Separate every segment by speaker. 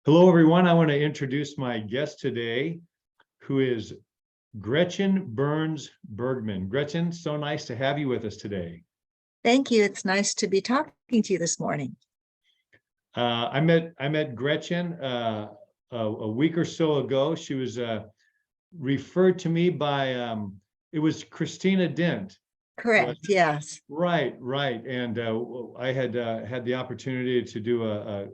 Speaker 1: Hello, everyone. I want to introduce my guest today, who is Gretchen Burns Bergman. Gretchen, so nice to have you with us today.
Speaker 2: Thank you. It's nice to be talking to you this morning.
Speaker 1: I met Gretchen a week or so ago. She was referred to me by it was Christina Dent.
Speaker 2: Correct. Yes.
Speaker 1: Right. And I had had the opportunity to do a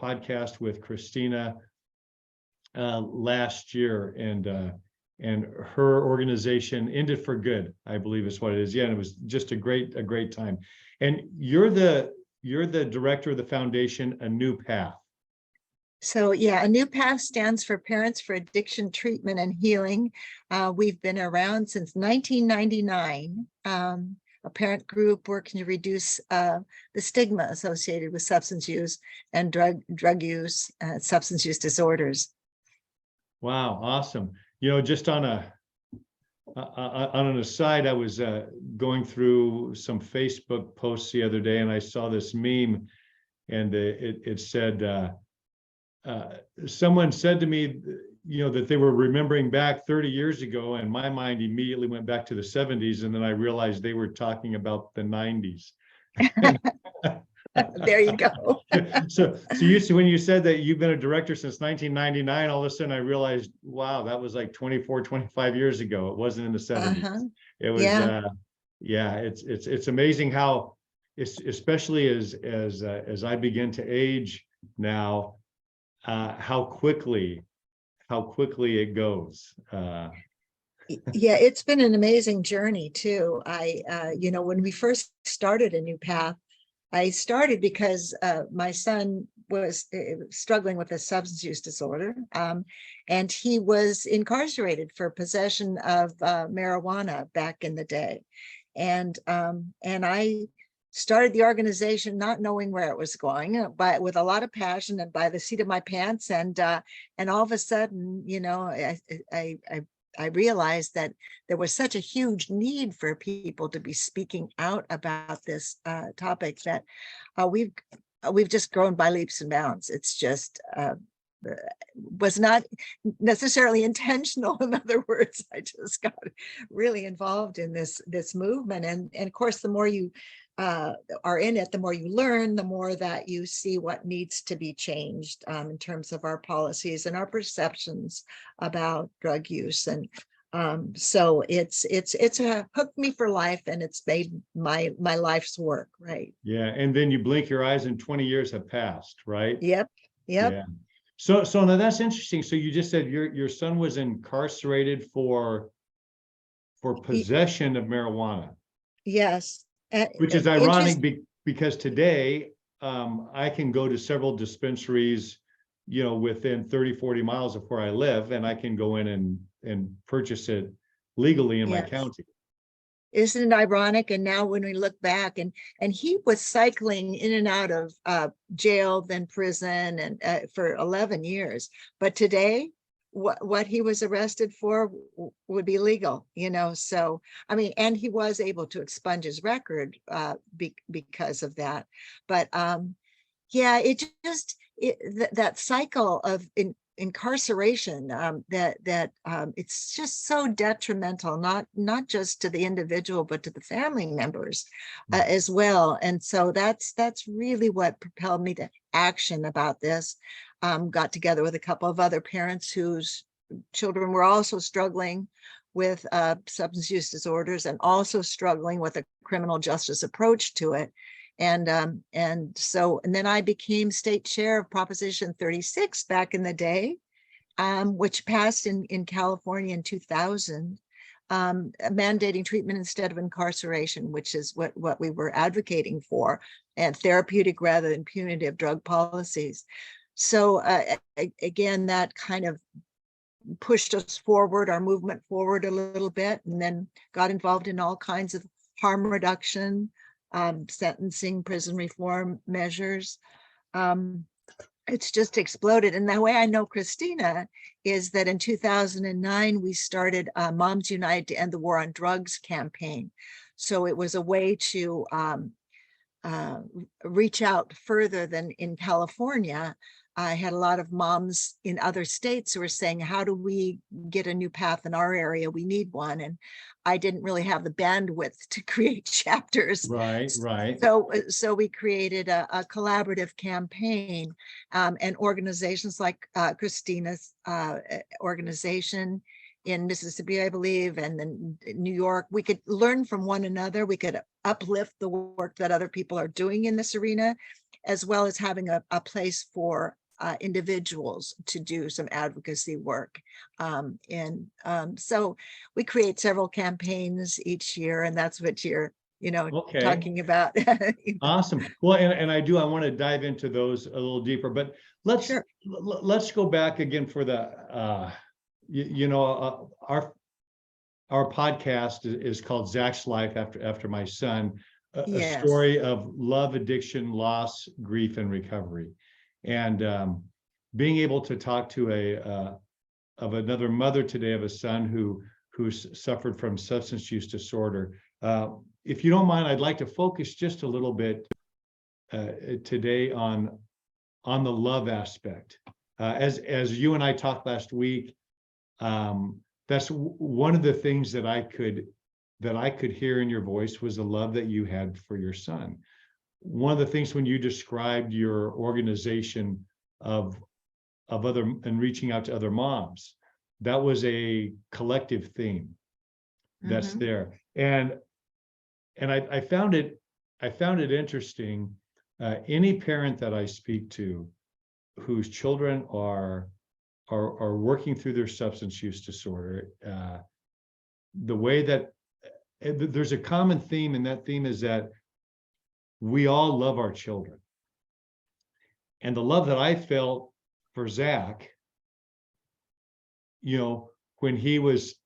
Speaker 1: podcast with Christina last year, and her organization ended for good, I believe is what it is. Yeah, and it was just a great time. And you're the director of the foundation, A New Path.
Speaker 2: So yeah, A New Path stands for Parents for Addiction Treatment and Healing. We've been around since 1999. A parent group working to reduce the stigma associated with substance use and drug use, substance use disorders.
Speaker 1: Wow, awesome. Just on an aside, I was going through some Facebook posts the other day, and I saw this meme, and it said, someone said to me, that they were remembering back 30 years ago, and my mind immediately went back to the 70s, and then I realized they were talking about the 90s.
Speaker 2: There you go.
Speaker 1: So when you said that you've been a director since 1999, all of a sudden I realized, wow, that was like 24, 25 years ago. It wasn't in the 70s. It was, yeah, it's amazing how, especially as I begin to age now, how quickly it goes.
Speaker 2: Yeah, it's been an amazing journey too. When we first started A New Path, I started because my son was struggling with a substance use disorder, and he was incarcerated for possession of marijuana back in the day. And I started the organization not knowing where it was going, but with a lot of passion and by the seat of my pants. And all of a sudden, I realized that there was such a huge need for people to be speaking out about this topic that we've just grown by leaps and bounds. It's just was not necessarily intentional. In other words, I just got really involved in this movement, and of course, the more you are in it, the more you learn, the more that you see what needs to be changed in terms of our policies and our perceptions about drug use. And so it's a hooked me for life, and it's made my life's work. Right.
Speaker 1: Yeah. And then you blink your eyes and 20 years have passed, right?
Speaker 2: Yep.
Speaker 1: Yeah. So now that's interesting. So you just said your son was incarcerated for possession of marijuana.
Speaker 2: Yes.
Speaker 1: Which is ironic because today I can go to several dispensaries, within 30, 40 miles of where I live, and I can go in and purchase it legally in my county.
Speaker 2: Isn't it ironic? And now when we look back, and he was cycling in and out of jail, then prison, and for 11 years. But today, what he was arrested for would be legal, so I mean, and he was able to expunge his record because of that. But that cycle of incarceration, it's just so detrimental, not just to the individual, but to the family members as well. And so that's really what propelled me to action about this. Got together with a couple of other parents whose children were also struggling with substance use disorders, and also struggling with a criminal justice approach to it. And then I became state chair of Proposition 36 back in the day, which passed in California in 2000, mandating treatment instead of incarceration, which is what we were advocating for, and therapeutic rather than punitive drug policies. So again, that kind of pushed us forward, our movement forward a little bit, and then got involved in all kinds of harm reduction, sentencing, prison reform measures. It's just exploded. And the way I know Christina is that in 2009, we started Moms Unite to End the War on Drugs campaign. So it was a way to reach out further than in California. I had a lot of moms in other states who were saying, how do we get a new path in our area? We need one. And I didn't really have the bandwidth to create chapters.
Speaker 1: Right.
Speaker 2: So we created a collaborative campaign, and organizations like Christina's organization in Mississippi, I believe, and then New York, we could learn from one another. We could uplift the work that other people are doing in this arena, as well as having a place for individuals to do some advocacy work. So we create several campaigns each year, and that's what you're, talking about.
Speaker 1: Awesome. Well, and I want to dive into those a little deeper, but let's go back again for the, our podcast is called Zach's Life after my son, a story of love, addiction, loss, grief, and recovery. And being able to talk to another mother today of a son who suffered from substance use disorder. If you don't mind, I'd like to focus just a little bit today on the love aspect. As you and I talked last week, that's one of the things that I could hear in your voice was the love that you had for your son. One of the things when you described your organization of other and reaching out to other moms, that was a collective theme that's there. And I found it interesting. Any parent that I speak to whose children are working through their substance use disorder, the way that there's a common theme, and that theme is that we all love our children. And the love that I felt for Zach, when he was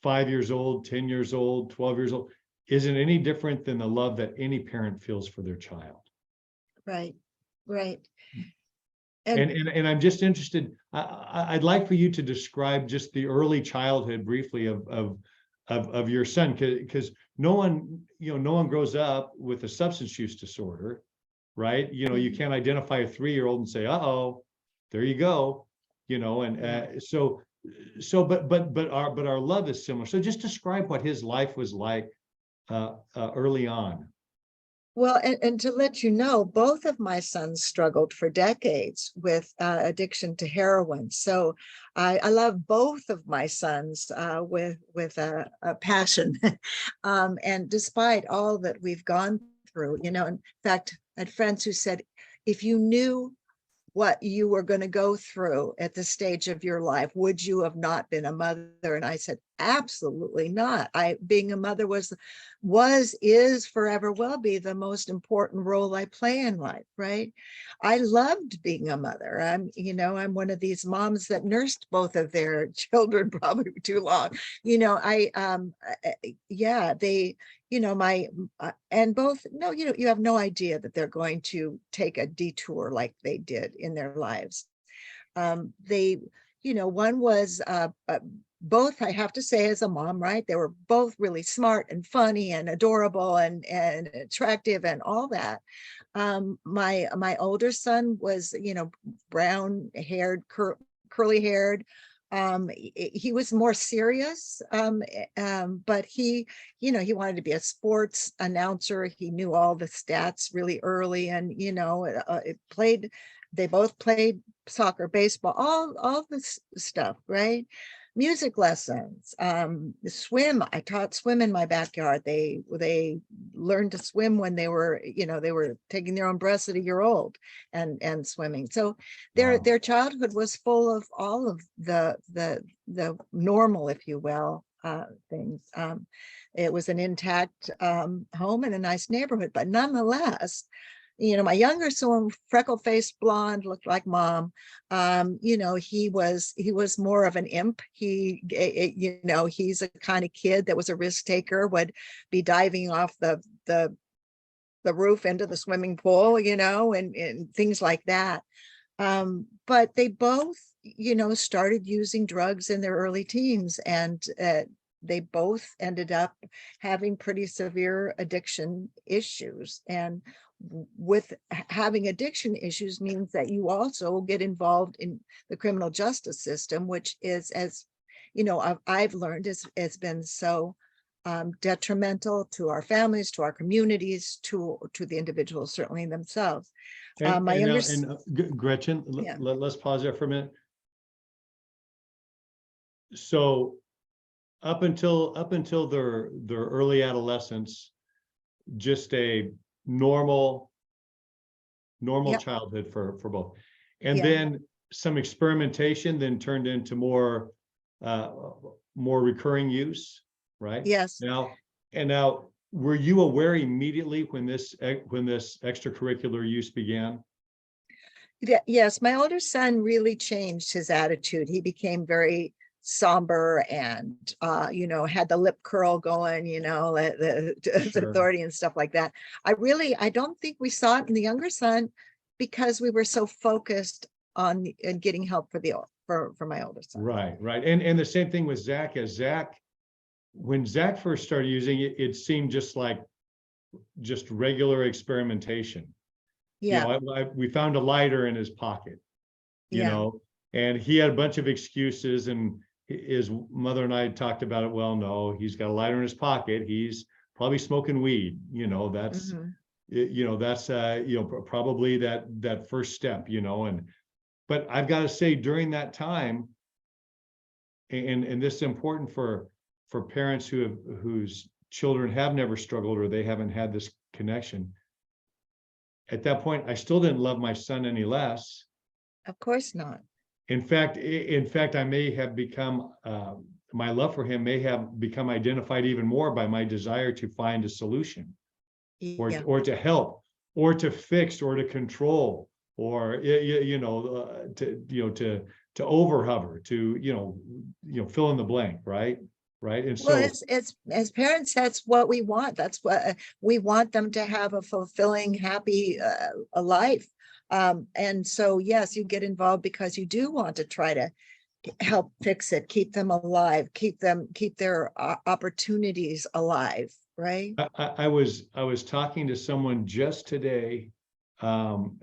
Speaker 1: 5 years old, 10 years old, 12 years old, isn't any different than the love that any parent feels for their child.
Speaker 2: Right.
Speaker 1: And I'm just interested, I'd like for you to describe just the early childhood briefly of your son, because no one grows up with a substance use disorder, right? You can't identify a 3-year-old and say, uh-oh, there you go, but our love is similar. So just describe what his life was like early on.
Speaker 2: Well, and to let you know, both of my sons struggled for decades with addiction to heroin. So I love both of my sons with a passion. And despite all that we've gone through, in fact, I had friends who said, if you knew what you were going to go through at the stage of your life, would you have not been a mother? And I said, absolutely not. Being a mother is forever will be the most important role I play in life, right? I loved being a mother. I'm one of these moms that nursed both of their children probably too long. And both, no, you have no idea that they're going to take a detour like they did in their lives. One was both, I have to say, as a mom, right? They were both really smart and funny and adorable and attractive and all that. My older son was, brown haired, curly haired. He was more serious, but he wanted to be a sports announcer. He knew all the stats really early, and they both played soccer, baseball, all this stuff, right? Music lessons, swim. I taught swim in my backyard. They learned to swim when they were taking their own breaths at a year old and swimming. So their childhood was full of all of the normal, if you will, things. It was an intact home in a nice neighborhood, but nonetheless, my younger son, freckle-faced blonde, looked like mom. He was more of an imp. He's a kind of kid that was a risk taker, would be diving off the roof into the swimming pool, and things like that. But they both, started using drugs in their early teens, and they both ended up having pretty severe addiction issues. And with having addiction issues means that you also get involved in the criminal justice system, which is, as you know, I've learned, has been so detrimental to our families, to our communities, to the individuals, certainly themselves. My younger,
Speaker 1: Gretchen,
Speaker 2: yeah,
Speaker 1: let's pause there for a minute. So up until their early adolescence, just a normal
Speaker 2: Yep.
Speaker 1: childhood for both, and
Speaker 2: Yeah.
Speaker 1: then some experimentation then turned into more recurring use, right?
Speaker 2: Yes.
Speaker 1: Now were you aware immediately when this extracurricular use began?
Speaker 2: Yes, my older son really changed his attitude. He became very somber and you know, had the lip curl going, you know, the
Speaker 1: Sure.
Speaker 2: authority and stuff like that. I don't think we saw it in the younger son because we were so focused on getting help for my older son.
Speaker 1: Right. And the same thing with Zach. When Zach first started using it, it seemed just like regular experimentation.
Speaker 2: Yeah.
Speaker 1: You know, we found a lighter in his pocket, you
Speaker 2: Yeah.
Speaker 1: know, and he had a bunch of excuses, and his mother and I talked about it. Well, no, he's got a lighter in his pocket. He's probably smoking weed. You know, that's, you know, that's, you know, probably that first step, you know, but I've got to say during that time, and this is important for parents whose children have never struggled or they haven't had this connection. At that point, I still didn't love my son any less.
Speaker 2: Of course not.
Speaker 1: In fact, I may have become, my love for him may have become identified even more by my desire to find a solution,
Speaker 2: Yeah.
Speaker 1: or to help, or to fix, or to control, or you know, to over hover, to fill in the blank, right? And
Speaker 2: Well,
Speaker 1: so
Speaker 2: it's as parents, that's what we want. That's what we want, them to have a fulfilling, happy a life. And so, yes, you get involved because you do want to try to help fix it, keep them alive, keep their opportunities alive, right?
Speaker 1: I was talking to someone just today, and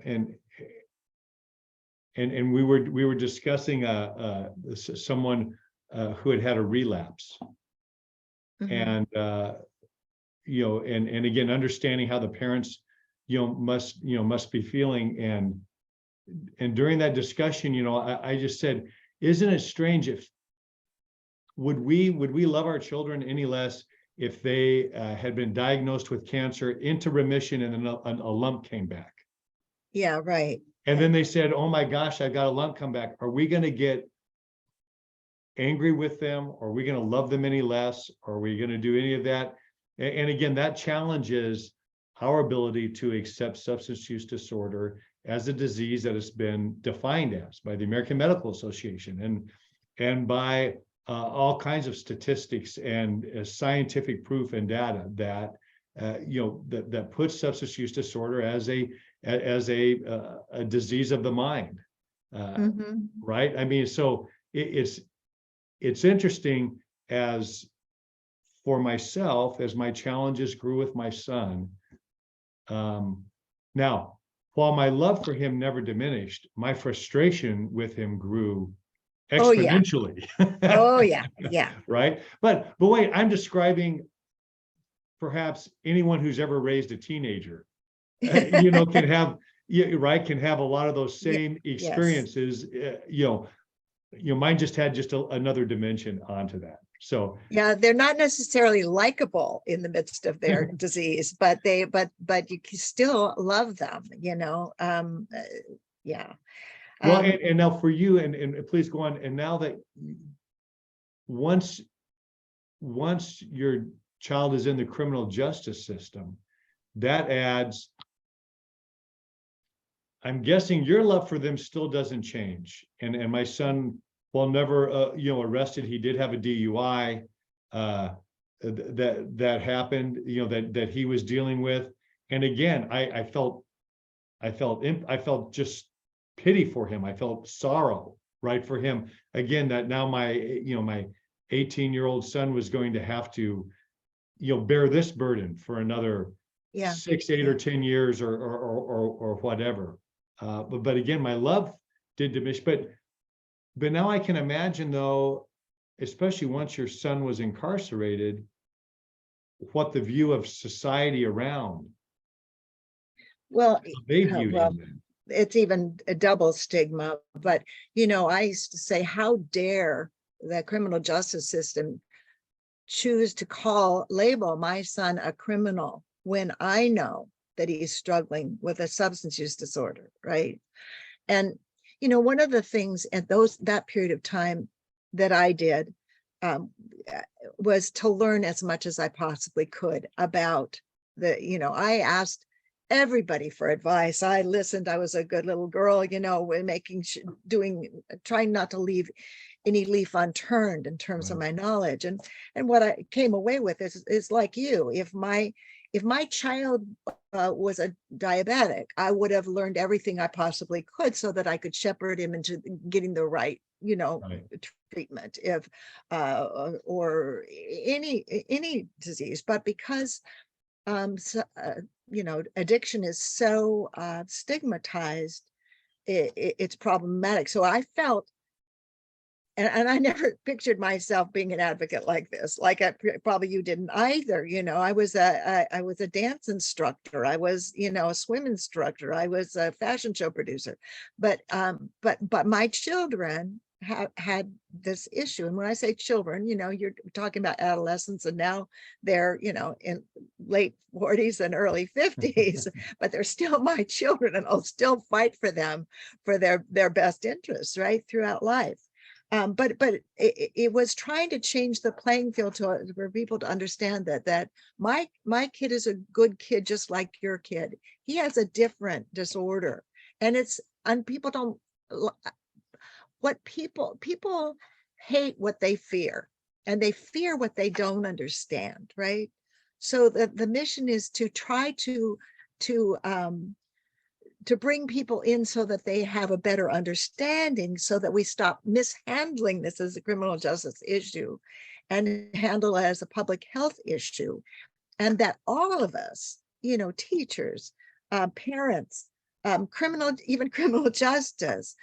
Speaker 1: we were discussing someone who had a relapse, and you know, and again, understanding how the parents, must be feeling, and during that discussion, you know, I just said, isn't it strange if would we love our children any less if they had been diagnosed with cancer, into remission, and then a lump came back?
Speaker 2: Yeah, right.
Speaker 1: And then they said, oh my gosh, I've got a lump come back. Are we going to get angry with them? Are we going to love them any less? Are we going to do any of that? And again, that challenges our ability to accept substance use disorder as a disease that has been defined as by the American Medical Association, and by all kinds of statistics and scientific proof and data that that puts substance use disorder as a disease of the mind, right? I mean, so it's interesting, as for myself, as my challenges grew with my son. Now, while my love for him never diminished, my frustration with him grew exponentially.
Speaker 2: Oh yeah. Yeah.
Speaker 1: Right. But wait, I'm describing perhaps anyone who's ever raised a teenager, can have, can have a lot of those same experiences. Mine just had another dimension onto that. So
Speaker 2: yeah, they're not necessarily likable in the midst of their disease, but you can still love them, yeah.
Speaker 1: Well, and now for you, and please go on. And now that once your child is in the criminal justice system, that adds, I'm guessing your love for them still doesn't change. And my son, while never arrested, he did have a DUI that happened, that he was dealing with. And again, I felt just pity for him. I felt sorrow, right, for him. Again, that now my 18-year-old son was going to have to, bear this burden for another 6, 8, or 10 years, or whatever. But again, my love did diminish. But now I can imagine, though, especially once your son was incarcerated, what the view of society around,
Speaker 2: well,
Speaker 1: they viewed
Speaker 2: well,
Speaker 1: him.
Speaker 2: it's even a double stigma. But I used to say, how dare the criminal justice system choose to label my son a criminal when I know that he's struggling with a substance use disorder, right? And one of the things at that period of time that I did was to learn as much as I possibly could about I asked everybody for advice. I listened. I was a good little girl, trying not to leave any leaf unturned in terms of my knowledge. And what I came away with is like you, if my child was a diabetic, I would have learned everything I possibly could so that I could shepherd him into getting the right, treatment, if or any disease. But because addiction is so stigmatized, it's problematic. So I felt, and I never pictured myself being an advocate like this, probably you didn't either. I was a dance instructor. I was, a swim instructor. I was a fashion show producer. But my children had this issue. And when I say children, you're talking about adolescents, and now they're, in late 40s and early 50s, but they're still my children, and I'll still fight for them for their best interests, right, throughout life. But it was trying to change the playing field for people to understand that my kid is a good kid, just like your kid. He has a different disorder, and people don't. What people hate what they fear, and they fear what they don't understand, right? So the mission is to try to bring people in so that they have a better understanding, so that we stop mishandling this as a criminal justice issue and handle it as a public health issue. And that all of us, teachers, parents, even criminal justice,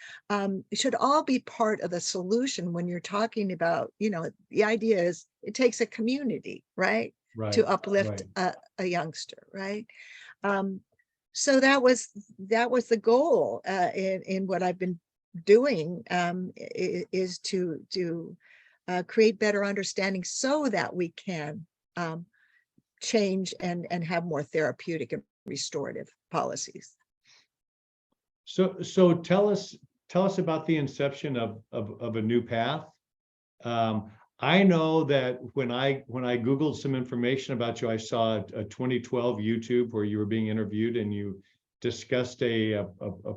Speaker 2: should all be part of the solution when you're talking about, the idea is it takes a community, right? To uplift a youngster, right? So that was the goal in what I've been doing, is to create better understanding so that we can change and have more therapeutic and restorative policies.
Speaker 1: So tell us about the inception of A New Path. I know that when I Googled some information about you, I saw a 2012 YouTube where you were being interviewed, and you discussed a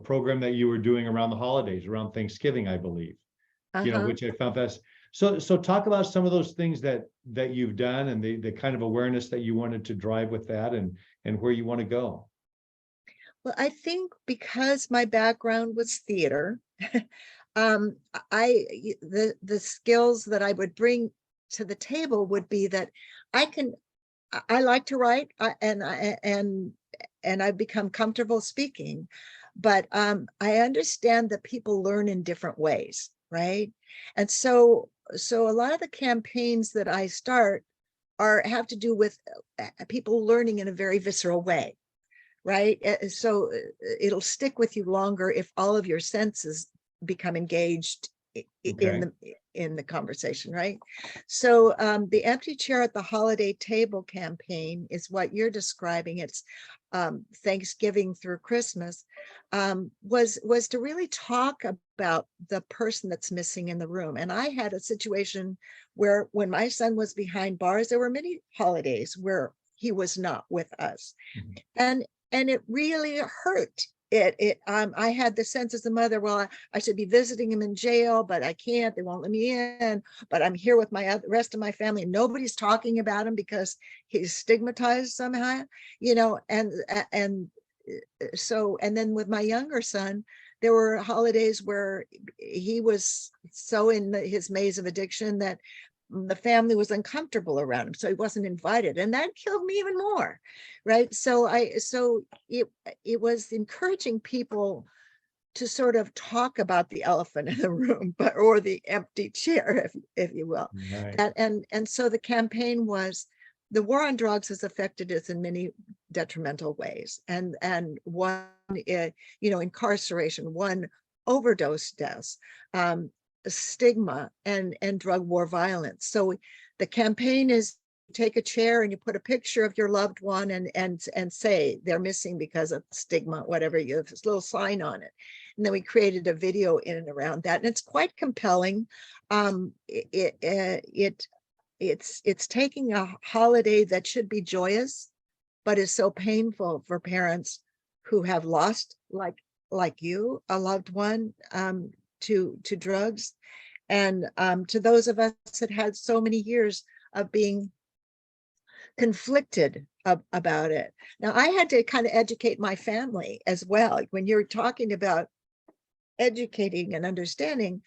Speaker 1: program that you were doing around the holidays, around Thanksgiving, I believe, which I found fast. So talk about some of those things that you've done, and the kind of awareness that you wanted to drive with that, and where you want to go.
Speaker 2: Well, I think because my background was theater, the skills that I would bring to the table would be that I like to write, and I've become comfortable speaking, but I understand that people learn in different ways, right? And so a lot of the campaigns that I start have to do with people learning in a very visceral way, right? So it'll stick with you longer if all of your senses become engaged in the conversation, right? So the Empty Chair at the Holiday Table campaign is what you're describing. It's Thanksgiving through Christmas, was to really talk about the person that's missing in the room. And I had a situation where when my son was behind bars, there were many holidays where he was not with us. Mm-hmm. And it really hurt. I had the sense as a mother, well, I should be visiting him in jail, but I can't, they won't let me in, but I'm here with my rest of my family, and nobody's talking about him because he's stigmatized somehow, and then with my younger son, there were holidays where he was so in his maze of addiction that the family was uncomfortable around him, so he wasn't invited, and that killed me even more, right? So it was encouraging people to sort of talk about the elephant in the room, but or the empty chair, if you will.
Speaker 1: Right.
Speaker 2: And so the campaign was, the war on drugs has affected us in many detrimental ways, and one, incarceration, one, overdose deaths, stigma, and drug war violence. So the campaign is, take a chair and you put a picture of your loved one and say they're missing because of stigma, whatever, you have this little sign on it. And then we created a video in and around that, and it's quite compelling. It's taking a holiday that should be joyous, but is so painful for parents who have lost, like you, a loved one, to drugs, and to those of us that had so many years of being conflicted about it. Now, I had to kind of educate my family as well. Like, when you're talking about educating and understanding,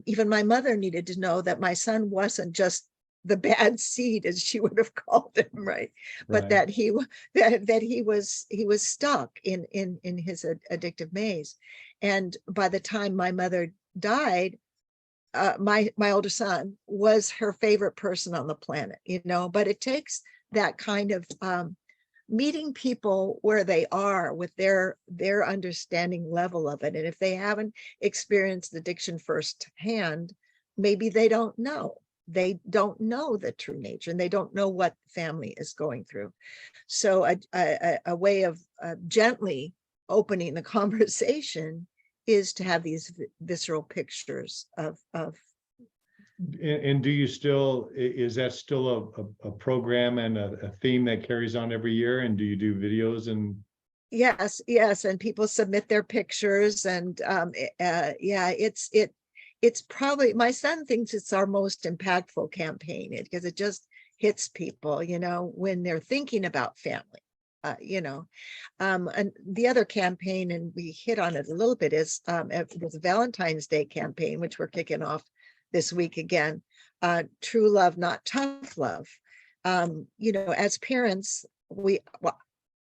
Speaker 2: even my mother needed to know that my son wasn't just the bad seed, as she would have called him, right? But
Speaker 1: Right.
Speaker 2: that he was stuck in his addictive maze. And by the time my mother died, my older son was her favorite person on the planet, but it takes that kind of meeting people where they are with their understanding level of it. And if they haven't experienced addiction firsthand, maybe they don't know the true nature, and they don't know what family is going through. So a way of gently opening the conversation is to have these visceral pictures of
Speaker 1: And do you still, is that still a program and a theme that carries on every year? And do you do videos and?
Speaker 2: Yes, and people submit their pictures, and yeah, it's probably, my son thinks it's our most impactful campaign, because it just hits people, when they're thinking about family. And the other campaign, and we hit on it a little bit, is it was a Valentine's Day campaign, which we're kicking off this week again. True love, not tough love. As parents,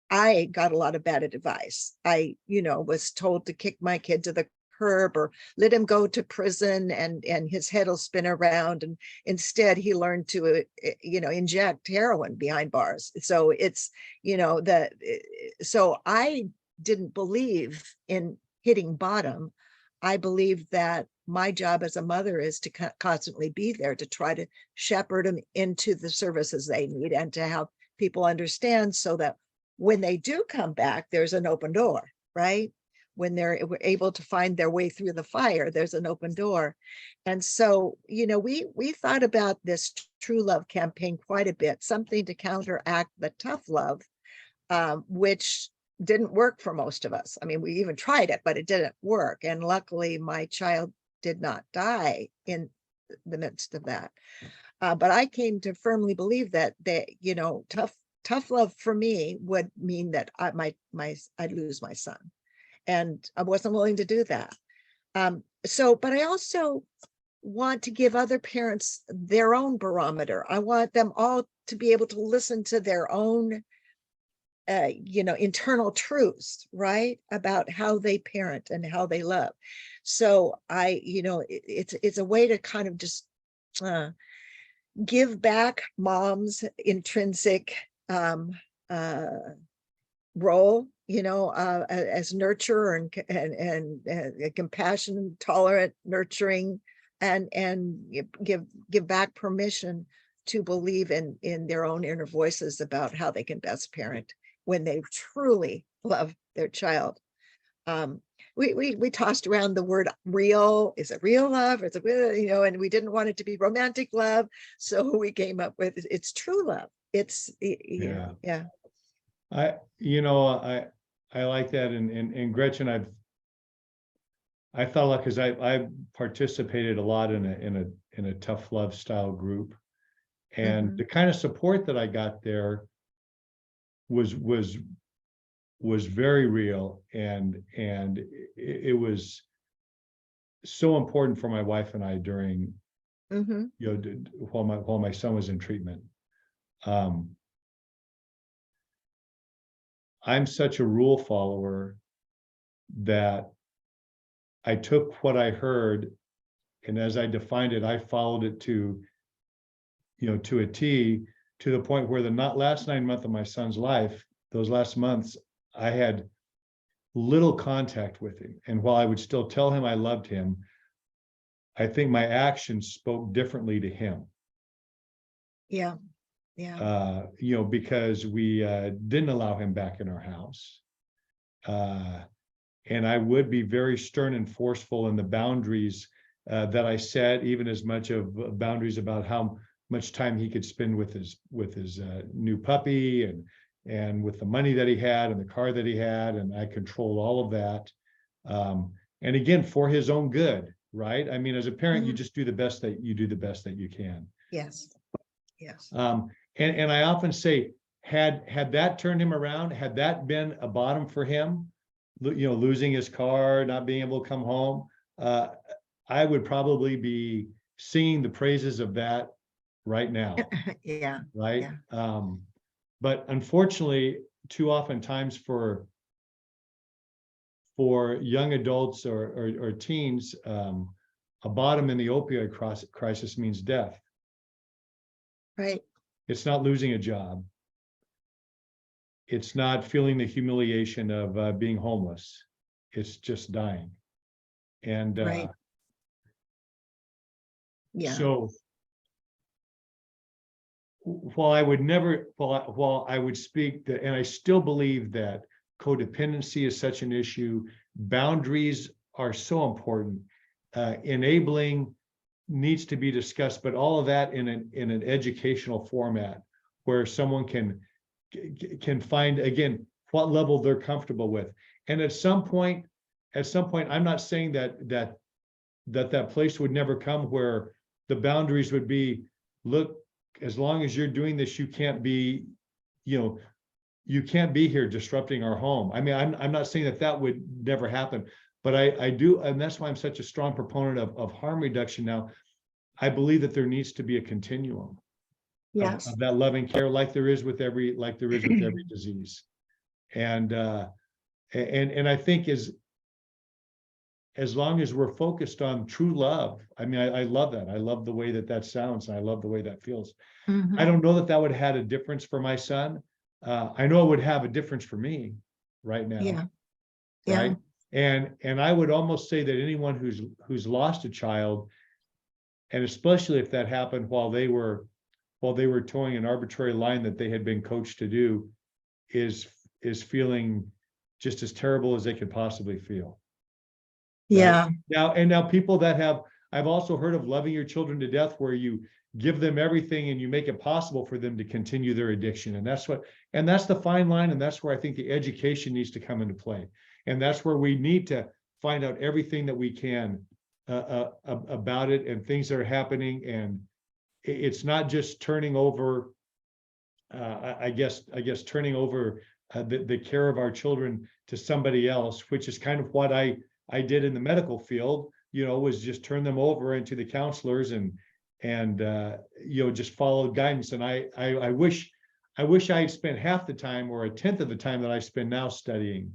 Speaker 2: I got a lot of bad advice. I, was told to kick my kid to the curb or let him go to prison, and his head will spin around. And instead he learned to, inject heroin behind bars. So it's, so I didn't believe in hitting bottom. I believe that my job as a mother is to constantly be there to try to shepherd them into the services they need, and to help people understand, so that when they do come back, there's an open door, right? When they're able to find their way through the fire, there's an open door. And so, we thought about this true love campaign quite a bit, something to counteract the tough love, which didn't work for most of us. I mean, we even tried it, but it didn't work. And luckily, my child did not die in the midst of that. But I came to firmly believe that tough love for me would mean that I'd lose my son, and I wasn't willing to do that. But I also want to give other parents their own barometer. I want them all to be able to listen to their own internal truths, right, about how they parent and how they love. So it's a way to kind of just give back mom's intrinsic role, as nurturer and compassion, tolerant, nurturing, and give back permission to believe in their own inner voices about how they can best parent when they truly love their child. We tossed around the word real. Is it real love? Is it real, and we didn't want it to be romantic love, so we came up with, it's true love. It's yeah.
Speaker 1: I like that, and Gretchen, I felt like, because I participated a lot in a tough love style group, and the kind of support that I got there was very real, and it was so important for my wife and I during
Speaker 2: Mhm.
Speaker 1: you know, while my son was in treatment. I'm such a rule follower that I took what I heard, and as I defined it, I followed it to, you know, to a T, to the point where the last 9 months of my son's life, those last months, I had little contact with him. And while I would still tell him I loved him, I think my actions spoke differently to him.
Speaker 2: Yeah. Yeah.
Speaker 1: You know, because we didn't allow him back in our house. And I would be very stern and forceful in the boundaries that I set, even as much of boundaries about how much time he could spend with his new puppy, and with the money that he had and the car that he had, and I controlled all of that. And again, for his own good, right? I mean, as a parent, you just do the best that you can.
Speaker 2: Yes. Yes.
Speaker 1: And I often say, had that turned him around, had that been a bottom for him, you know, losing his car, not being able to come home, I would probably be singing the praises of that right now.
Speaker 2: Yeah.
Speaker 1: Right.
Speaker 2: Yeah.
Speaker 1: But unfortunately, too often times for young adults or teens, a bottom in the opioid crisis means death.
Speaker 2: Right.
Speaker 1: It's not losing a job. It's not feeling the humiliation of being homeless. It's just dying. And
Speaker 2: Right. Yeah.
Speaker 1: so while I would never, while I would speak that, and I still believe that codependency is such an issue, boundaries are so important, enabling needs to be discussed, but all of that in an educational format where someone can find, again, what level they're comfortable with. And at some point, I'm not saying that place would never come where the boundaries would be, look, as long as you're doing this, you can't be, you know, you can't be here disrupting our home. I mean, I'm not saying that would never happen, but I do, and that's why I'm such a strong proponent of harm reduction now. I believe that there needs to be a continuum
Speaker 2: Yes.
Speaker 1: of that loving care, like there is with every disease. And I think as long as we're focused on true love, I mean, I love that. I love the way that sounds, and I love the way that feels. I don't know that would have had a difference for my son. I know it would have a difference for me right now.
Speaker 2: Yeah.
Speaker 1: Right. Yeah. And I would almost say that anyone who's lost a child, and especially if that happened while they were towing an arbitrary line that they had been coached to do, is feeling just as terrible as they could possibly feel.
Speaker 2: Yeah.
Speaker 1: Right? Now people that I've also heard of loving your children to death, where you give them everything and you make it possible for them to continue their addiction. And that's the fine line. And that's where I think the education needs to come into play. And that's where we need to find out everything that we can about it and things that are happening. And it's not just turning over, I guess turning over the care of our children to somebody else, which is kind of what I did in the medical field, you know, was just turn them over into the counselors and you know, just follow guidance. And I wish I had spent half the time or a tenth of the time that I spend now studying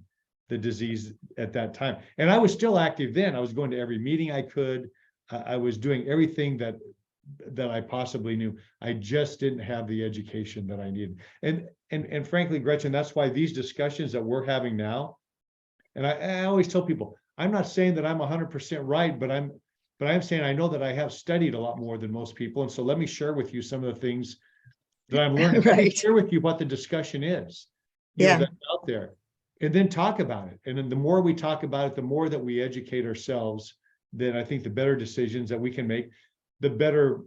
Speaker 1: the disease at that time. And I was still active then. I was going to every meeting I could. I was doing everything that I possibly knew. I just didn't have the education that I needed. And frankly, Gretchen, that's why these discussions that we're having now, and I always tell people, I'm not saying that I'm 100% right, but I'm saying I know that I have studied a lot more than most people. And so let me share with you some of the things that I'm learning. Let me share with you what the discussion is, you know, that's out there, and then talk about it. And then the more we talk about it, the more that we educate ourselves, then I think the better decisions that we can make, the better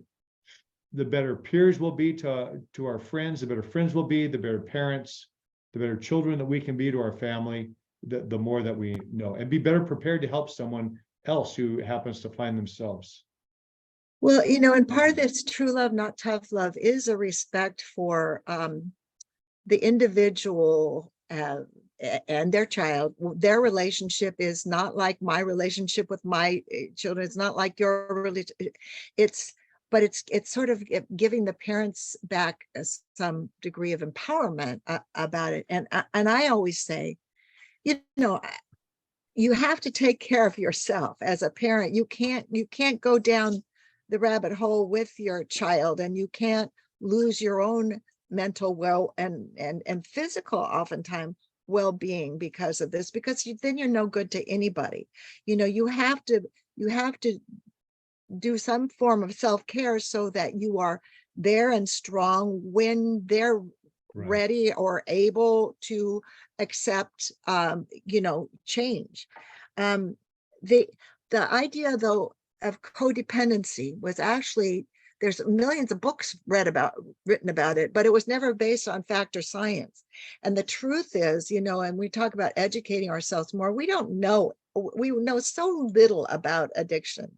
Speaker 1: peers will be to our friends, the better friends will be, the better parents, the better children that we can be to our family, the more that we know, and be better prepared to help someone else who happens to find themselves.
Speaker 2: Well, you know, and part of this true love, not tough love, is a respect for the individual and their child. Their relationship is not like my relationship with my children. It's not like your relationship. It's but it's sort of giving the parents back some degree of empowerment about it. And I always say, you know, you have to take care of yourself as a parent. You can't go down the rabbit hole with your child, and you can't lose your own mental and physical oftentimes well-being because of this, because then you're no good to anybody. You have to do some form of self-care so that you are there and strong when they're ready or able to accept change. The idea, though, of codependency was actually, there's millions of books written about it, but it was never based on fact or science. And the truth is, and we talk about educating ourselves more, we know so little about addiction.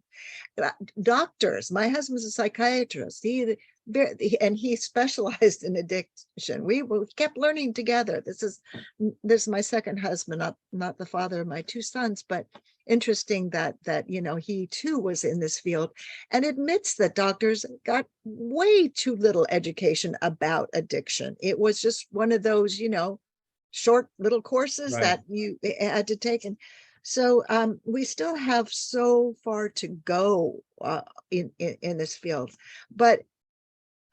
Speaker 2: Doctors, my husband's a psychiatrist, and he specialized in addiction. We kept learning together. This is my second husband, not the father of my two sons, but interesting that he too was in this field, and admits that doctors got way too little education about addiction. It was just one of those short little courses that you had to take. And so we still have so far to go in this field. But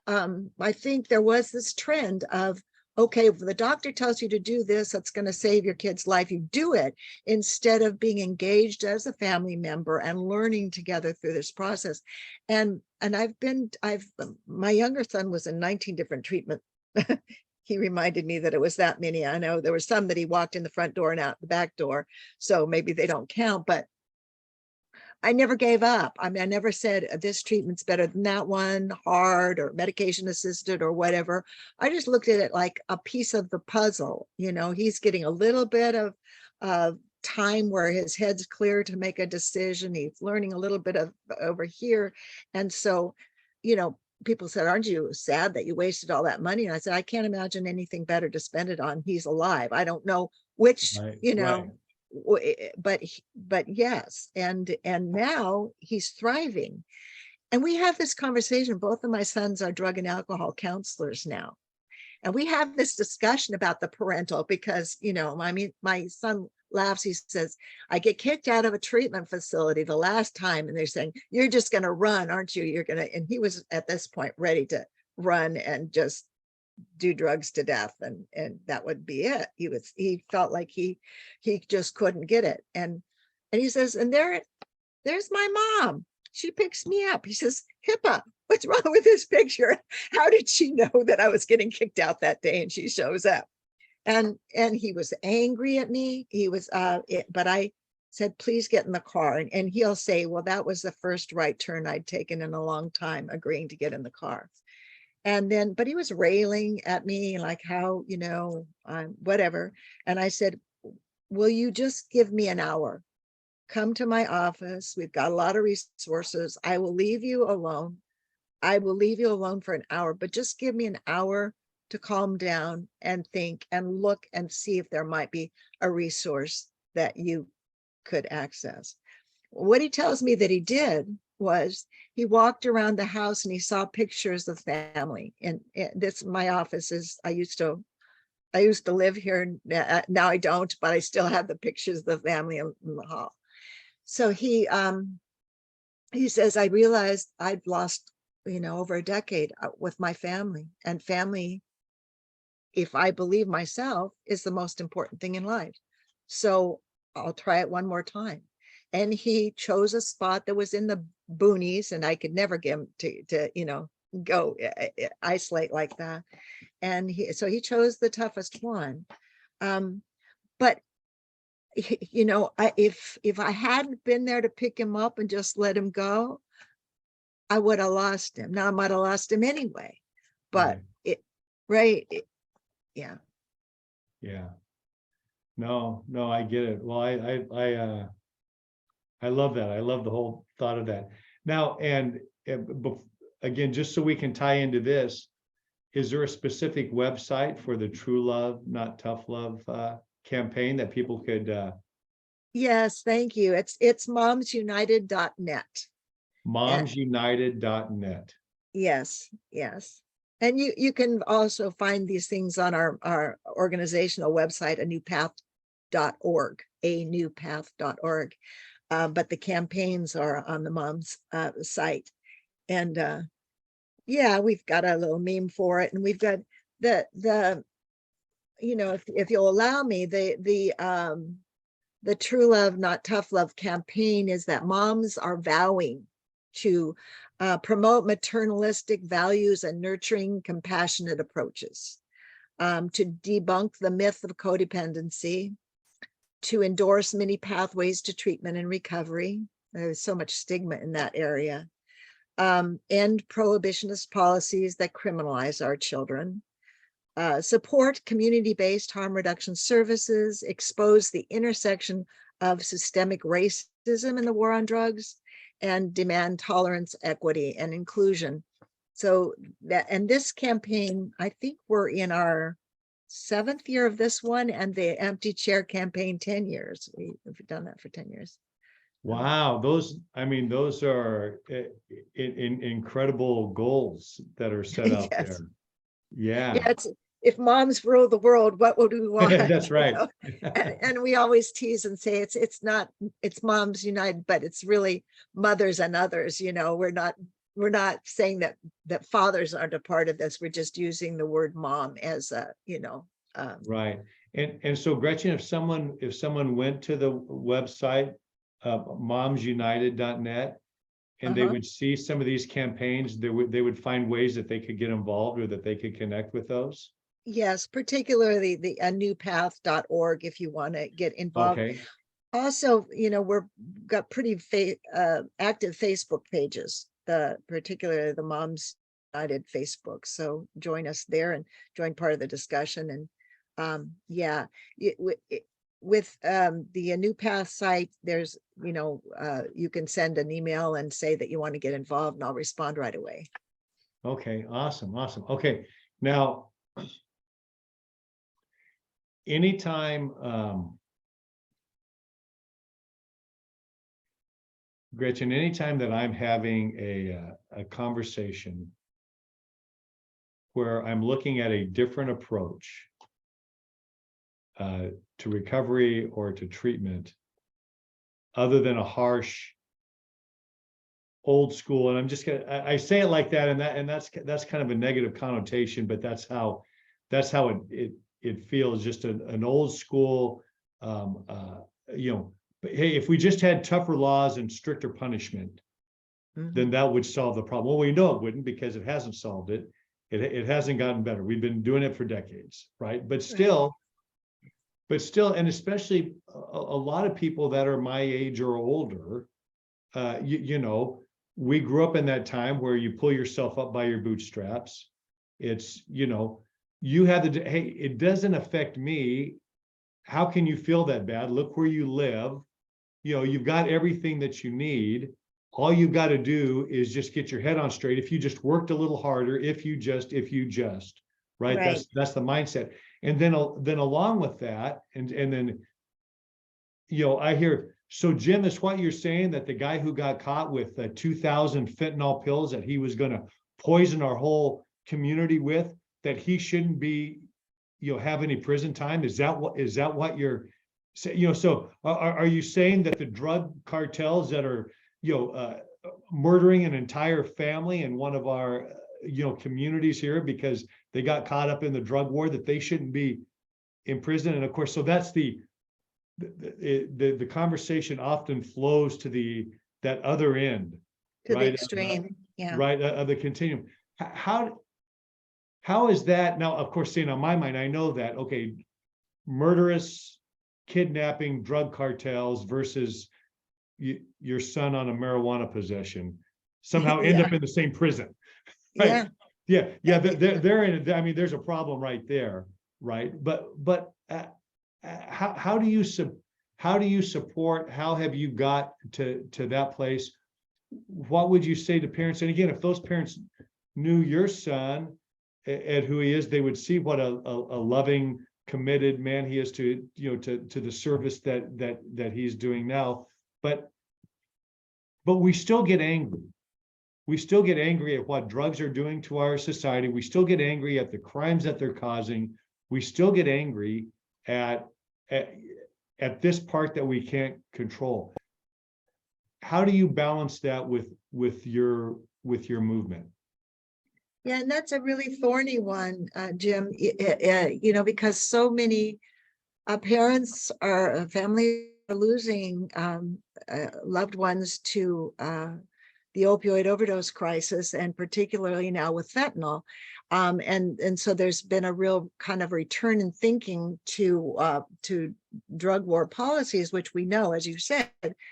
Speaker 2: I think there was this trend of, okay, if the doctor tells you to do this, that's going to save your kid's life, you do it, instead of being engaged as a family member and learning together through this process. And my younger son was in 19 different treatment. He reminded me that it was that many. I know there were some that he walked in the front door and out the back door, so maybe they don't count, but I never gave up. I mean, I never said this treatment's better than that one, hard or medication assisted or whatever. I just looked at it like a piece of the puzzle. He's getting a little bit of time where his head's clear to make a decision. He's learning a little bit of over here. And so, people said, aren't you sad that you wasted all that money? And I said, I can't imagine anything better to spend it on. He's alive. I don't know which, but yes. And now he's thriving. And we have this conversation. Both of my sons are drug and alcohol counselors now. And we have this discussion about the parental, because, my son laughs. He says, I get kicked out of a treatment facility the last time, and they're saying, you're just going to run, aren't you? And he was at this point ready to run and just do drugs to death, and that would be it. He felt like he just couldn't get it. And he says, and there's my mom. She picks me up. He says, Hippa, what's wrong with this picture? How did she know that I was getting kicked out that day? And she shows up. And he was angry at me. He was, but I said, please get in the car. And he'll say, well, that was the first right turn I'd taken in a long time, agreeing to get in the car. And then, but he was railing at me like, how, whatever. And I said, will you just give me an hour? Come to my office. We've got a lot of resources. I will leave you alone. I will leave you alone for an hour, but just give me an hour to calm down and think and look and see if there might be a resource that you could access. What he tells me that he did was he walked around the house and he saw pictures of family. And my office is, I used to live here. Now I don't, but I still have the pictures of the family in the hall. So he says, I realized I'd lost, over a decade with my family, and family, if I believe myself, is the most important thing in life. So I'll try it one more time. And he chose a spot that was in the boonies, and I could never get him to go isolate like that. And so he chose the toughest one. But if I hadn't been there to pick him up and just let him go, I would have lost him. Now I might have lost him anyway, but yeah.
Speaker 1: No, I get it. Well, I love that. I love the whole thought of that. Now, and again, just so we can tie into this, is there a specific website for the True Love, Not Tough Love campaign that people could?
Speaker 2: Yes, thank you. It's momsunited.net.
Speaker 1: Momsunited.net.
Speaker 2: Yes, yes. And you can also find these things on our organizational website, anewpath.org, anewpath.org. But the campaigns are on the mom's site. And yeah, we've got a little meme for it. And we've got the if you'll allow me, the True Love, Not Tough Love campaign is that moms are vowing to promote maternalistic values and nurturing, compassionate approaches, to debunk the myth of codependency, to endorse many pathways to treatment and recovery. There's so much stigma in that area. End prohibitionist policies that criminalize our children. Support community-based harm reduction services, expose the intersection of systemic racism in the war on drugs, and demand tolerance, equity, and inclusion. So that, and this campaign, I think we're in our 7th year of this one, and the empty chair campaign 10 years. We've done that for 10 years.
Speaker 1: Wow, those are incredible goals that are set out
Speaker 2: Yes.
Speaker 1: there. Yeah.
Speaker 2: Yeah, it's, if moms rule the world, what would we want?
Speaker 1: That's right.
Speaker 2: And we always tease and say it's Moms United, but it's really mothers and others. We're not saying that fathers aren't a part of this. We're just using the word mom as a
Speaker 1: right. And so Gretchen, if someone went to the website momsunited.net and they would see some of these campaigns, they would find ways that they could get involved or that they could connect with those.
Speaker 2: Yes, particularly the anewpath.org if you want to get involved.
Speaker 1: Okay.
Speaker 2: Also, we're got pretty active Facebook pages, particularly the Moms United Facebook. So join us there and join part of the discussion. And yeah, with the A New Path site, there's you can send an email and say that you want to get involved, and I'll respond right away.
Speaker 1: Okay, awesome. Okay, now anytime Gretchen, anytime that I'm having a conversation where I'm looking at a different approach to recovery or to treatment, other than a harsh old school, and I say it like that, and that's kind of a negative connotation, but that's how it feels, just an old school, hey, if we just had tougher laws and stricter punishment, then that would solve the problem. Well, we know it wouldn't, because it hasn't solved it. It hasn't gotten better. We've been doing it for decades, right? But still, and especially a lot of people that are my age or older, we grew up in that time where you pull yourself up by your bootstraps. It's, you had to, hey, it doesn't affect me. How can you feel that bad? Look where you live. You've got everything that you need. All you've got to do is just get your head on straight. If you just worked a little harder, if you just, right? That's the mindset. And then along with that, and then, I hear, so Jim, is what you're saying that the guy who got caught with 2,000 fentanyl pills that he was going to poison our whole community with, that he shouldn't be, have any prison time? Is that what you're saying? So are you saying that the drug cartels that are, murdering an entire family in one of our, communities here because they got caught up in the drug war, that they shouldn't be in prison? And of course, so that's the conversation often flows to that other end,
Speaker 2: to
Speaker 1: right?
Speaker 2: the extreme, yeah,
Speaker 1: right, of the continuum. How is that now? Of course, on my mind, I know that, okay, murderous, kidnapping, drug cartels versus your son on a marijuana possession somehow end up in the same prison, right? Yeah. They're in. I mean, there's a problem right there, right? But how do you support? How have you got to that place? What would you say to parents? And again, if those parents knew your son at who he is, they would see what a loving, committed man he is to the service that he's doing now. But we still get angry. we still get angry at what drugs are doing to our society. We still get angry at the crimes that they're causing. We still get angry at, at this part that we can't control. How do you balance that with your movement?
Speaker 2: Yeah, and that's a really thorny one, Jim, you know, because so many parents or families are losing loved ones to the opioid overdose crisis, and particularly now with fentanyl. And so there's been a real kind of return in thinking to drug war policies, which we know, as you said,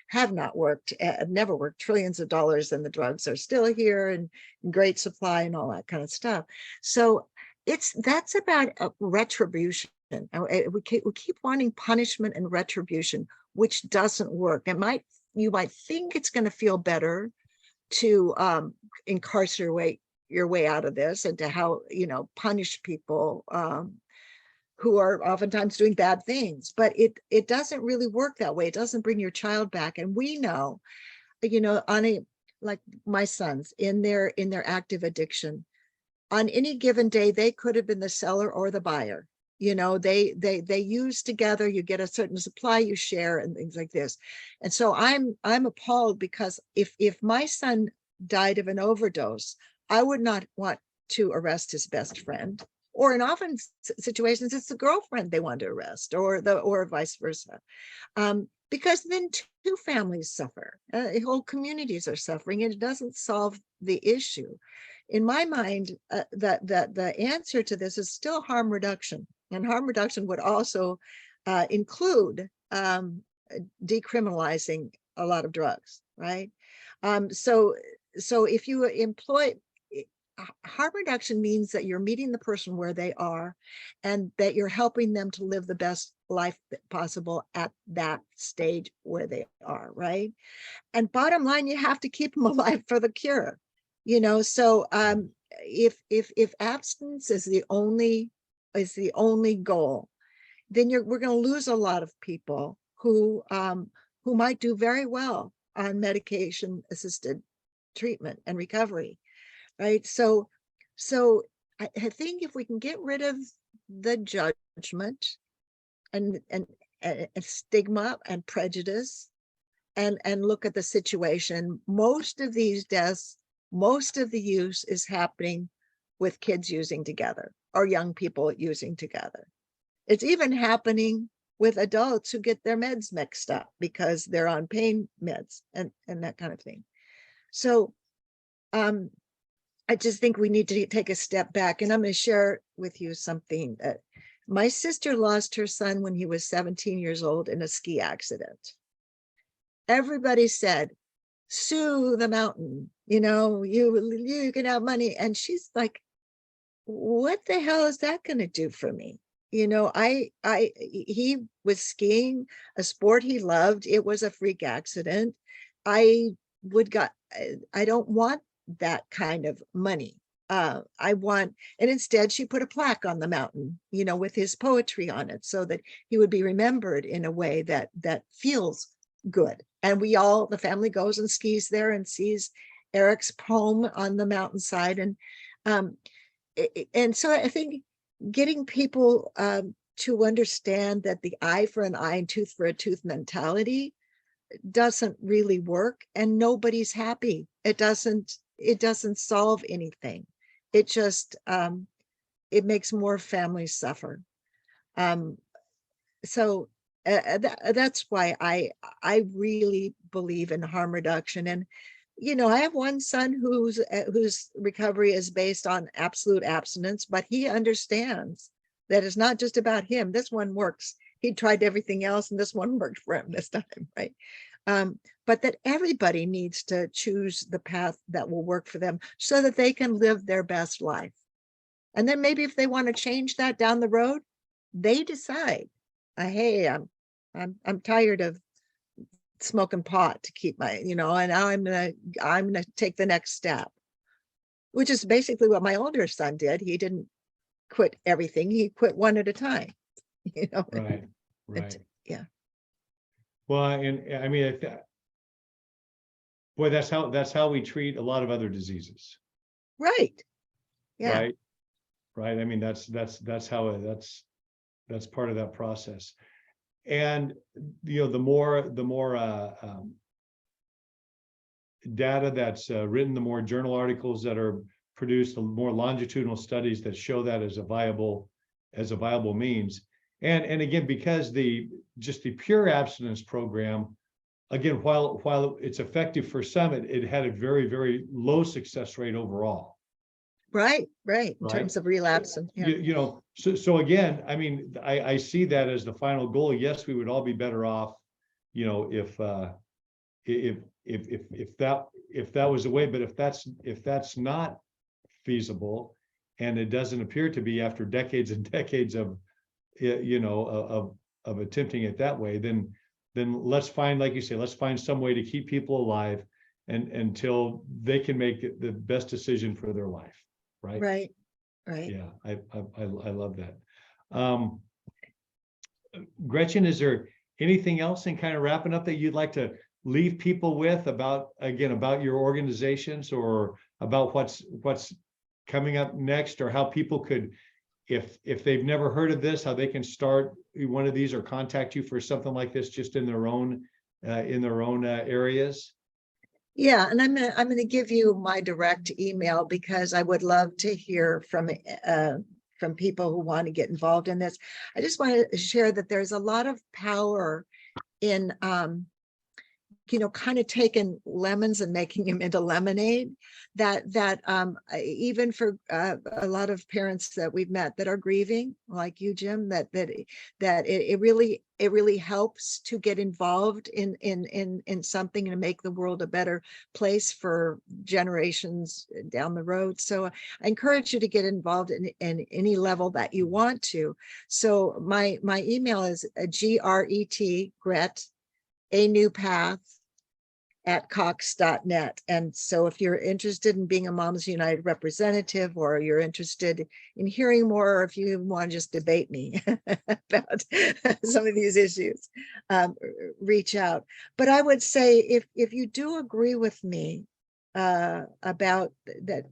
Speaker 2: have not worked, have never worked. Trillions of dollars, and the drugs are still here and in great supply and all that kind of stuff. So that's about retribution. We keep wanting punishment and retribution, which doesn't work. You might think it's going to feel better to incarcerate your way out of this, and to punish people who are oftentimes doing bad things, but it doesn't really work that way. It doesn't bring your child back. And we know, like my sons in their active addiction, on any given day, they could have been the seller or the buyer. They use together, you get a certain supply, you share, and things like this. And so I'm appalled, because if my son died of an overdose, I would not want to arrest his best friend, or in often situations, it's the girlfriend they want to arrest, or vice versa. Because then two families suffer, whole communities are suffering, and it doesn't solve the issue. In my mind, that the answer to this is still harm reduction, and harm reduction would also include decriminalizing a lot of drugs, right? So if you employ harm reduction, means that you're meeting the person where they are, and that you're helping them to live the best life possible at that stage where they are, right? And bottom line, you have to keep them alive for the cure. So if abstinence is the only goal, then we're going to lose a lot of people who might do very well on medication assisted treatment and recovery, right? So I think if we can get rid of the judgment and stigma and prejudice, and look at the situation, most of these deaths, most of the use is happening with kids using together, or young people using together. It's even happening with adults who get their meds mixed up because they're on pain meds and that kind of thing. So I just think we need to take a step back, and I'm going to share with you something. My sister lost her son when he was 17 years old in a ski accident. Everybody said, sue the mountain, you can have money. And she's like, what the hell is that going to do for me? He was skiing, a sport he loved. It was a freak accident. I don't want that kind of money. And instead she put a plaque on the mountain, with his poetry on it, so that he would be remembered in a way that feels good. And the family goes and skis there and sees Eric's poem on the mountainside. And so I think getting people to understand that the eye for an eye and tooth for a tooth mentality doesn't really work, and nobody's happy. It doesn't solve anything. It just it makes more families suffer. So that's why I really believe in harm reduction. And I have one son whose recovery is based on absolute abstinence, but he understands that it's not just about him. This one works. He tried everything else, and this one worked for him this time, right? But that everybody needs to choose the path that will work for them, so that they can live their best life. And then maybe if they want to change that down the road, they decide, hey, I'm tired of smoking pot to keep my, and now I'm gonna take the next step, which is basically what my older son did. He didn't quit everything. He quit one at a time,
Speaker 1: Right.
Speaker 2: Yeah.
Speaker 1: Well, and I mean, Boy, that's how we treat a lot of other diseases.
Speaker 2: Right. Yeah.
Speaker 1: Right. I mean, that's how that's part of that process. And the more data that's written, the more journal articles that are produced, the more longitudinal studies that show that as a viable means. And again, because the pure abstinence program, again, while it's effective for some, it had a very, very low success rate overall.
Speaker 2: Right. In terms of relapse. And
Speaker 1: so again, I mean, I see that as the final goal. Yes, we would all be better off, if that was the way, but if that's not feasible, and it doesn't appear to be after decades and decades of attempting it that way, then let's find, like you say, let's find some way to keep people alive and until they can make the best decision for their life. Right. Yeah, I love that. Gretchen, is there anything else in kind of wrapping up that you'd like to leave people with about your organizations, or about what's coming up next, or how people could, if they've never heard of this, how they can start one of these or contact you for something like this just in their own areas?
Speaker 2: Yeah, and I'm gonna give you my direct email, because I would love to hear from people who want to get involved in this. I just want to share that there's a lot of power in kind of taking lemons and making them into lemonade, that even for a lot of parents that we've met that are grieving, like you, Jim, that it really helps to get involved in something and make the world a better place for generations down the road. So I encourage you to get involved in any level that you want to. So my email is Gret, a new path @cox.net. And so if you're interested in being a Moms United representative, or you're interested in hearing more, or if you want to just debate me about some of these issues, reach out. But I would say, if you do agree with me about that,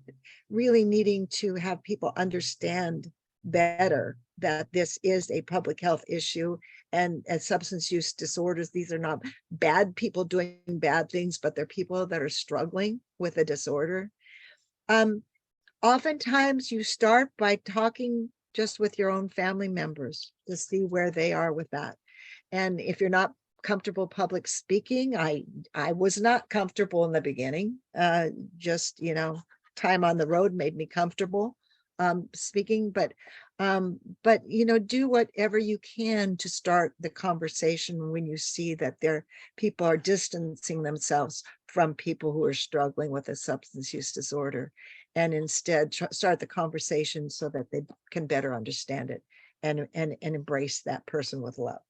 Speaker 2: really needing to have people understand better that this is a public health issue, and substance use disorders, these are not bad people doing bad things, but they're people that are struggling with a disorder. Oftentimes you start by talking just with your own family members to see where they are with that. And if you're not comfortable public speaking, I was not comfortable in the beginning, just time on the road made me comfortable speaking, but do whatever you can to start the conversation when you see that people are distancing themselves from people who are struggling with a substance use disorder, and instead start the conversation so that they can better understand it and embrace that person with love.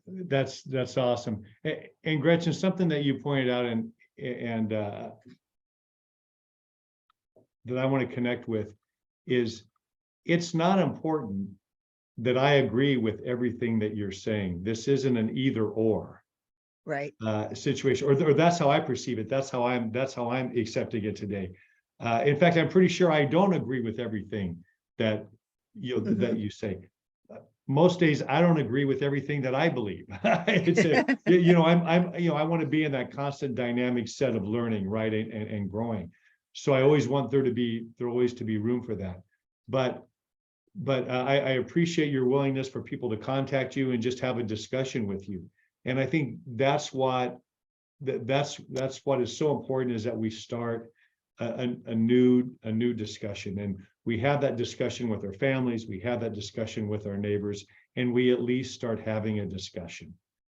Speaker 1: That's awesome. And Gretchen, something that you pointed out and that I want to connect with is, it's not important that I agree with everything that you're saying. This isn't an either or situation, or that's how I perceive it. That's how I'm accepting it today. In fact, I'm pretty sure I don't agree with everything that that you say. Most days I don't agree with everything that I believe. I want to be in that constant dynamic set of learning, right, and growing. So I always want there always to be room for that. But I appreciate your willingness for people to contact you and just have a discussion with you. And I think that's what is so important, is that we start a new discussion, and we have that discussion with our families, we have that discussion with our neighbors, and we at least start having a discussion,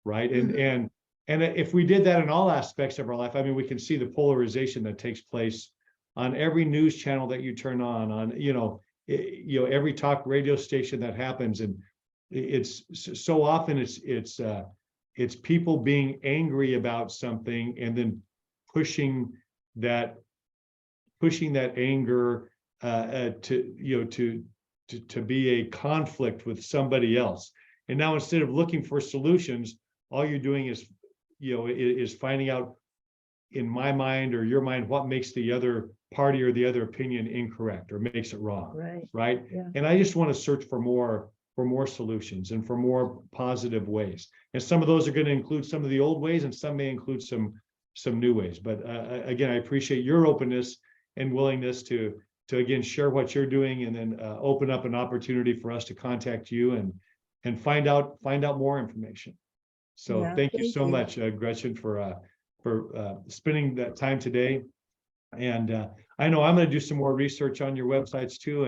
Speaker 1: right? And if we did that in all aspects of our life, I mean, we can see the polarization that takes place on every news channel that you turn on every talk radio station that happens. And it's so often it's people being angry about something and then pushing that anger to be a conflict with somebody else. And now, instead of looking for solutions, all you're doing is is finding out, in my mind or your mind, what makes the other party or the other opinion incorrect or makes it wrong. Right.
Speaker 2: Yeah.
Speaker 1: And I just want to search for more solutions and for more positive ways. And some of those are going to include some of the old ways, and some may include some new ways. But again, I appreciate your openness and willingness to again share what you're doing, and then open up an opportunity for us to contact you and find out more information. So
Speaker 2: Yeah,
Speaker 1: thank you
Speaker 2: thank
Speaker 1: so
Speaker 2: you.
Speaker 1: much, Gretchen, for spending that time today. And I know I'm going to do some more research on your websites too,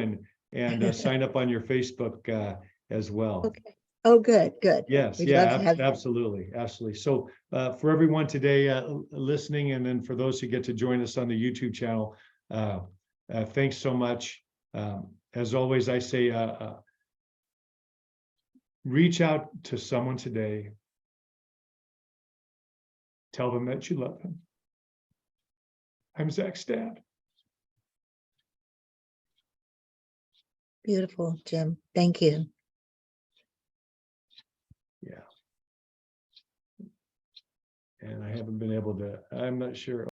Speaker 1: and sign up on your Facebook as well.
Speaker 2: Okay. Oh, good.
Speaker 1: Yes,
Speaker 2: We'd love
Speaker 1: yeah,
Speaker 2: to have you.
Speaker 1: absolutely. So for everyone today listening, and then for those who get to join us on the YouTube channel, thanks so much. As always, I say, reach out to someone today. Tell them that you love them. I'm Zach's dad.
Speaker 2: Beautiful, Jim. Thank you.
Speaker 1: Yeah. And I haven't been able to, I'm not sure.